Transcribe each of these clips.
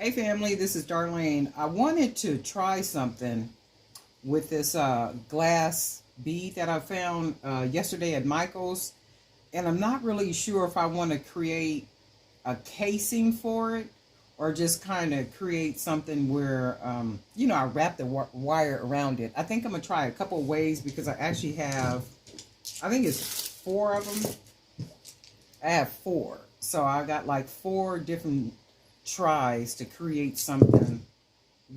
Hey family, this is Darlene. I wanted to try something with this glass bead that I found yesterday at Michael's. And I'm not really sure if I want to create a casing for it or just kind of create something where, I wrap the wire around it. I think I'm going to try a couple of ways because I actually have, I think it's 4 of them. I have 4. So I got like 4 different tries to create something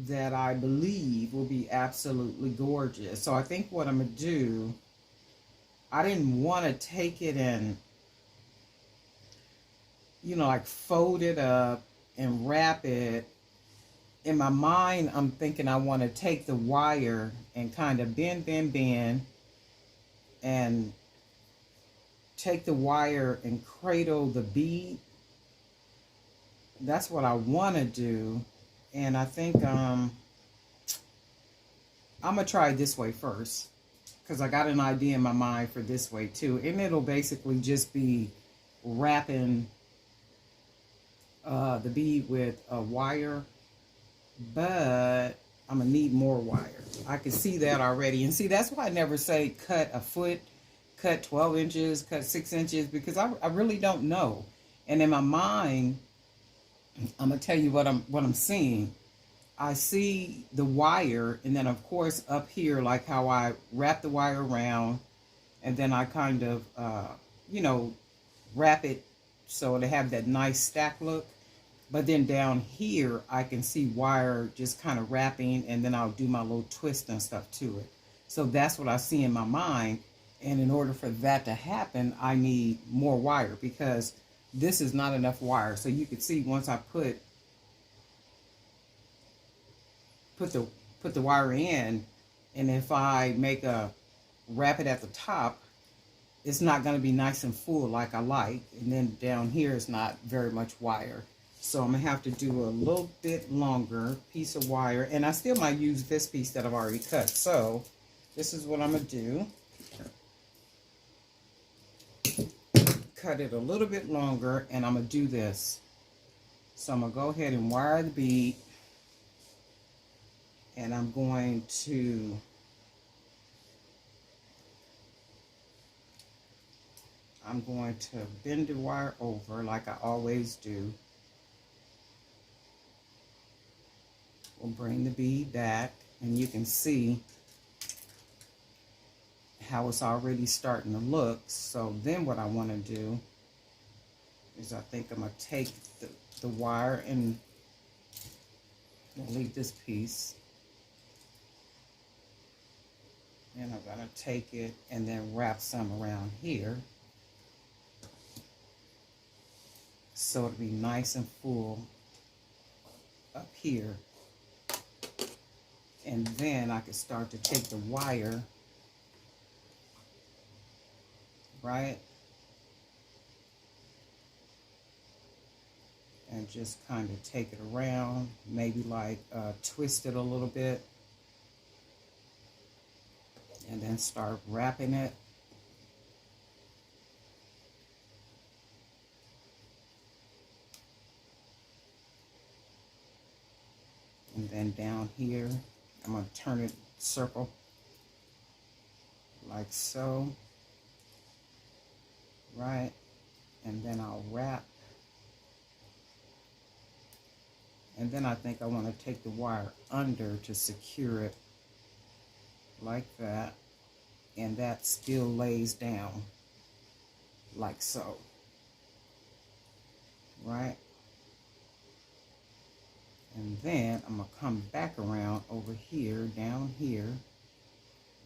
that I believe will be absolutely gorgeous. So I think what I'm going to do, I didn't want to take it and, like fold it up and wrap it. In my mind, I'm thinking I want to take the wire and kind of bend, and take the wire and cradle the bead. That's what I want to do. And I think I'm going to try it this way first, because I got an idea in my mind for this way too. And it'll basically just be wrapping the bead with a wire, but I'm going to need more wire. I can see that already. And see, that's why I never say cut a foot, cut 12 inches, cut 6 inches, because I really don't know. And in my mind, I'm going to tell you what I'm seeing. I see the wire, and then of course up here, like how I wrap the wire around, and then I kind of, wrap it so to have that nice stack look. But then down here, I can see wire just kind of wrapping, and then I'll do my little twist and stuff to it. So that's what I see in my mind. And in order for that to happen, I need more wire, because this is not enough wire. So you can see once I put the wire in, and if I wrap it at the top, it's not going to be nice and full like I like. And then down here is not very much wire. So I'm going to have to do a little bit longer piece of wire. And I still might use this piece that I've already cut. So this is what I'm going to do. Cut it a little bit longer, and I'm going to do this. So I'm going to go ahead and wire the bead. And I'm going to bend the wire over like I always do. We'll bring the bead back, and you can see how it's already starting to look. So then what I want to do is I think I'm going to take the wire, and I'll leave this piece. And I'm going to take it and then wrap some around here, so it'll be nice and full up here. And then I can start to take the wire, right, and just kind of take it around, maybe like twist it a little bit, and then start wrapping it. And then down here, I'm going to turn it circle like so, right? And then I'll wrap. And then I think I want to take the wire under to secure it like that. And that still lays down like so, right? And then I'm going to come back around over here, down here,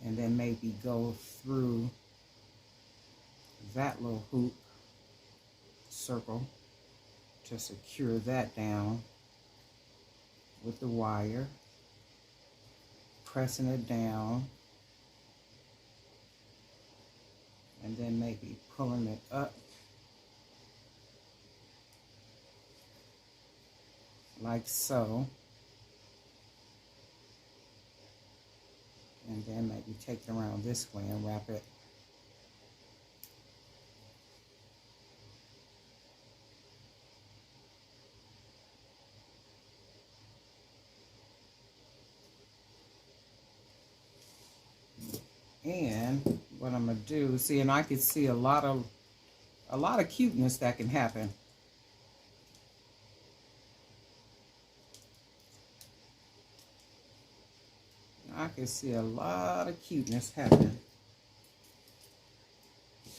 and then maybe go through that little hoop circle to secure that down with the wire, pressing it down, and then maybe pulling it up like so, and then maybe take it around this way and wrap it. And what I'm gonna do, see, and I can see a lot of cuteness that can happen. I can see a lot of cuteness happening.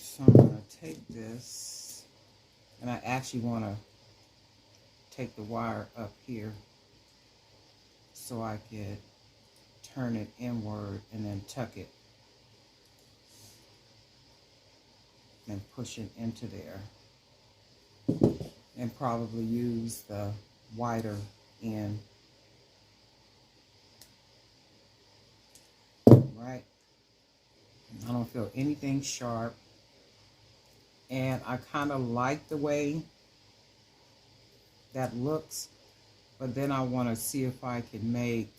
So I'm gonna take this, and I actually want to take the wire up here so I could turn it inward and then tuck it and push it into there, and probably use the wider end. Right? I don't feel anything sharp, and I kind of like the way that looks, but then I want to see if I can make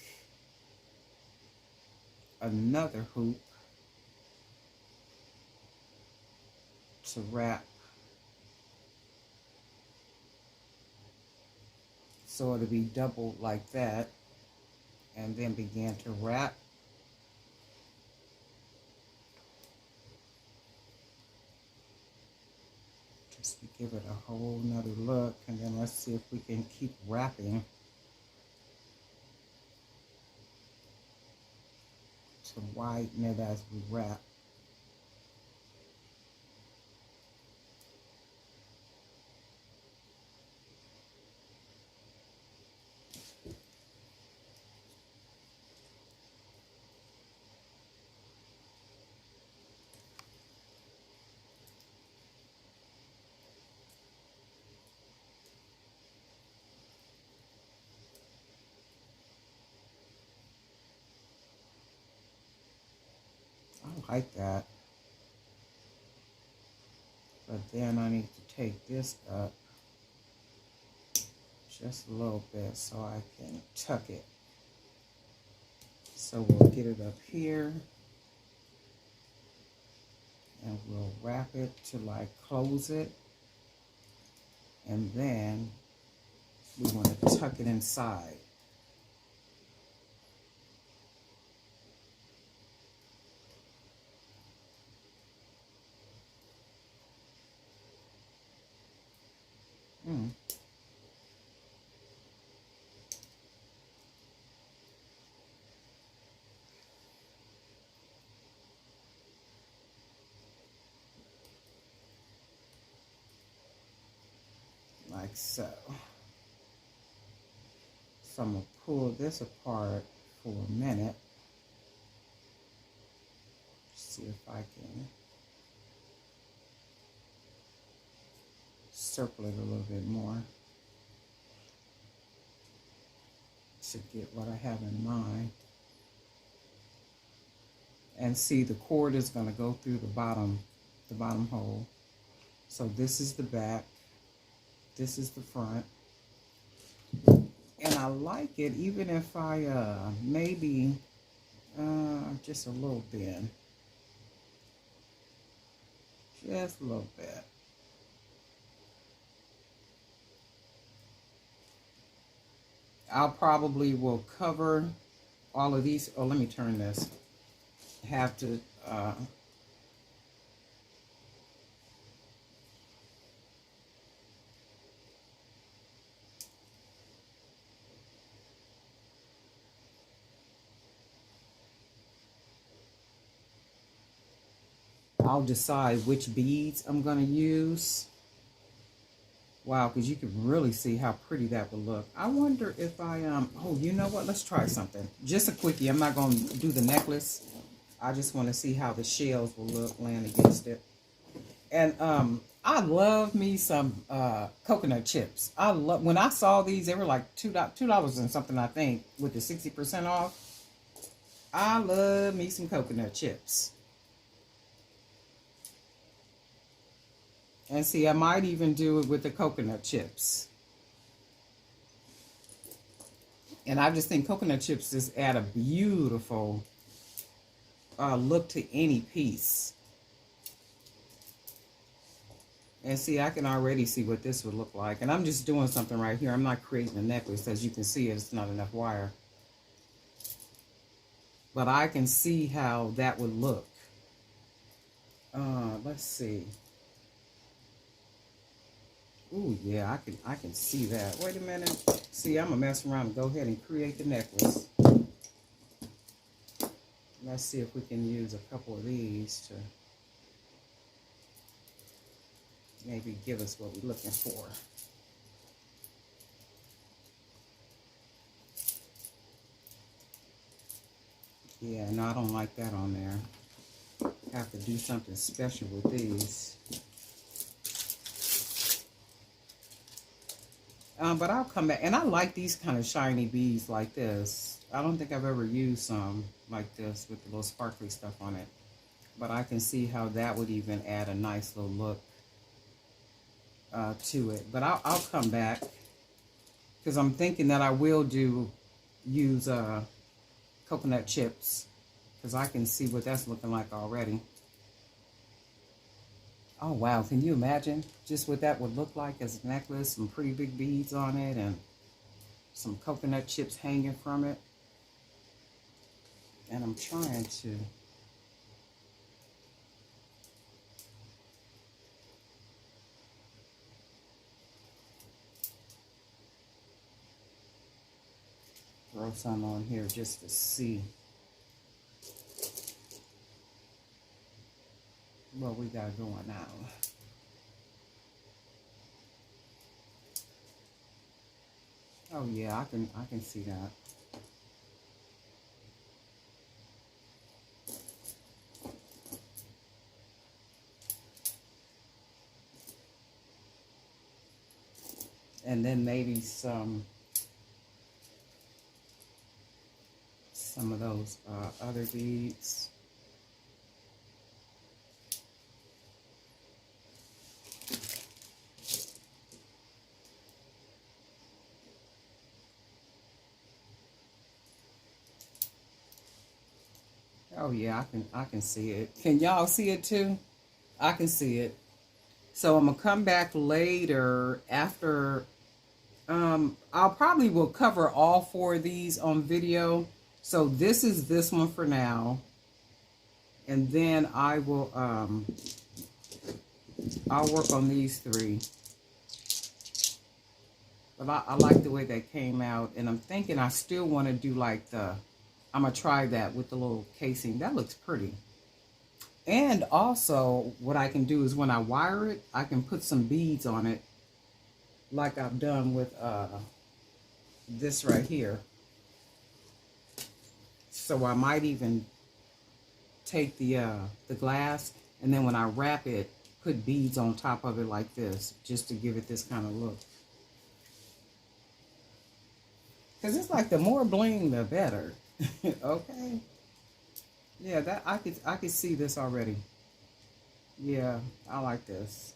another hoop to wrap, so it'll be doubled like that, and then begin to wrap. Just to give it a whole nother look, and then let's see if we can keep wrapping to widen it as we wrap. I like that. But then I need to take this up just a little bit so I can tuck it. So we'll get it up here, and we'll wrap it to like close it, and then we want to tuck it inside. Like so. So I'm going to pull this apart for a minute. See if I can circle it a little bit more to get what I have in mind. And see, the cord is going to go through the bottom hole. So this is the back, this is the front. And I like it even if I maybe just a little bit. Just a little bit. I'll probably will cover all of these. Oh, let me turn this. Have to I'll decide which beads I'm going to use. Wow, because you can really see how pretty that would look. I wonder if I, oh, you know what? Let's try something. Just a quickie. I'm not going to do the necklace. I just want to see how the shells will look laying against it. And I love me some coconut chips. I love, when I saw these, they were like $2 and something, I think, with the 60% off. I love me some coconut chips. And see, I might even do it with the coconut chips. And I just think coconut chips just add a beautiful look to any piece. And see, I can already see what this would look like. And I'm just doing something right here. I'm not creating a necklace. As you can see, it's not enough wire. But I can see how that would look. Let's see. Ooh, yeah, I can see that. Wait a minute. See, I'm gonna mess around and go ahead and create the necklace. Let's see if we can use a couple of these to maybe give us what we're looking for. Yeah, no, I don't like that on there. Have to do something special with these. But I'll come back. And I like these kind of shiny beads like this. I don't think I've ever used some like this with the little sparkly stuff on it. But I can see how that would even add a nice little look to it. But I'll come back. Because I'm thinking that I will use coconut chips. Because I can see what that's looking like already. Oh, wow. Can you imagine just what that would look like as a necklace? Some pretty big beads on it and some coconut chips hanging from it. And I'm trying to... throw some on here just to see what we got going now. Oh yeah, I can see that. And then maybe some of those other beads. Oh yeah, I can see it. Can y'all see it too? I can see it. So I'm gonna come back later after. I'll probably will cover all 4 of these on video. So this is this one for now, and then I will I'll work on these 3. But I like the way they came out, and I'm thinking I still want to do like I'm gonna try that with the little casing. That looks pretty. And also what I can do is when I wire it, I can put some beads on it like I've done with this right here. So I might even take the glass, and then when I wrap it, put beads on top of it like this, just to give it this kind of look. Because it's like the more bling, the better. Okay. Yeah, that I could see this already. Yeah, I like this.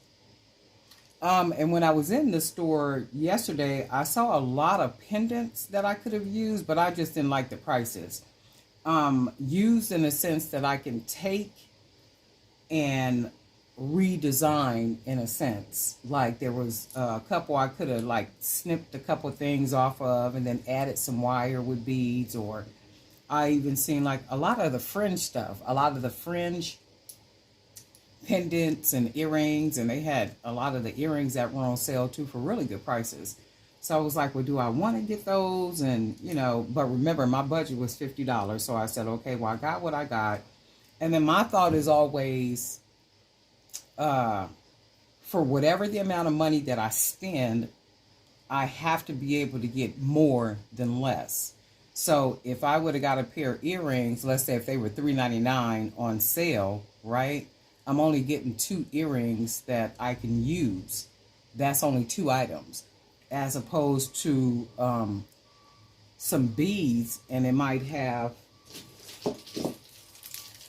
And when I was in the store yesterday, I saw a lot of pendants that I could have used, but I just didn't like the prices. Used in a sense that I can take and redesign in a sense. Like there was a couple I could have like snipped a couple things off of and then added some wire with beads, or I even seen like a lot of the fringe stuff, a lot of the fringe pendants and earrings, and they had a lot of the earrings that were on sale too for really good prices. So I was like, well, do I want to get those? And, you know, but remember, my budget was $50. So I said, okay, well, I got what I got. And then my thought is always, for whatever the amount of money that I spend, I have to be able to get more than less. So if I would have got a pair of earrings, let's say if they were $3.99 on sale, right? I'm only getting 2 earrings that I can use. That's only 2 items. As opposed to some beads, and it might have,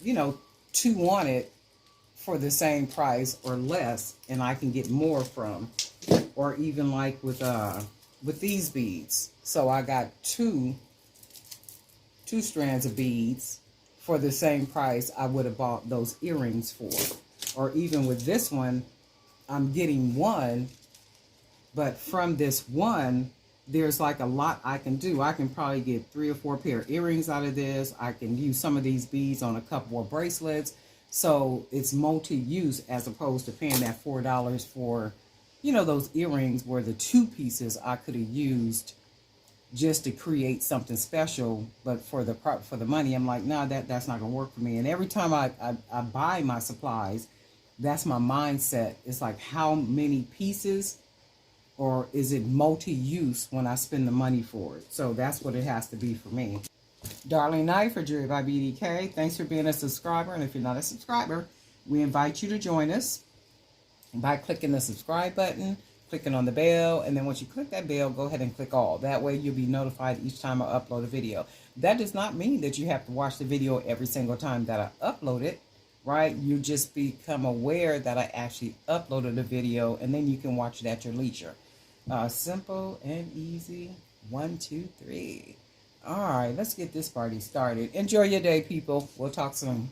you know, 2 on it for the same price or less, and I can get more from. Or even like with these beads. So I got two strands of beads for the same price I would have bought those earrings for. Or even with this one, I'm getting 1. But from this 1, there's like a lot I can do. I can probably get 3 or 4 pair of earrings out of this. I can use some of these beads on a couple more bracelets. So it's multi-use as opposed to paying that $4 for, you know, those earrings where the two pieces I could have used just to create something special, but for the money, I'm like, no, that's not gonna work for me. And every time I buy my supplies, that's my mindset. It's like, how many pieces, or is it multi-use when I spend the money for it? So that's what it has to be for me. Darlene Knight for Jewelry by BDK. Thanks for being a subscriber. And if you're not a subscriber, we invite you to join us by clicking the subscribe button, clicking on the bell, and then once you click that bell, go ahead and click all. That way you'll be notified each time I upload a video. That does not mean that you have to watch the video every single time that I upload it, right? You just become aware that I actually uploaded a video, and then you can watch it at your leisure. Simple and easy. 1, 2, 3. All right, let's get this party started. Enjoy your day, people. We'll talk soon.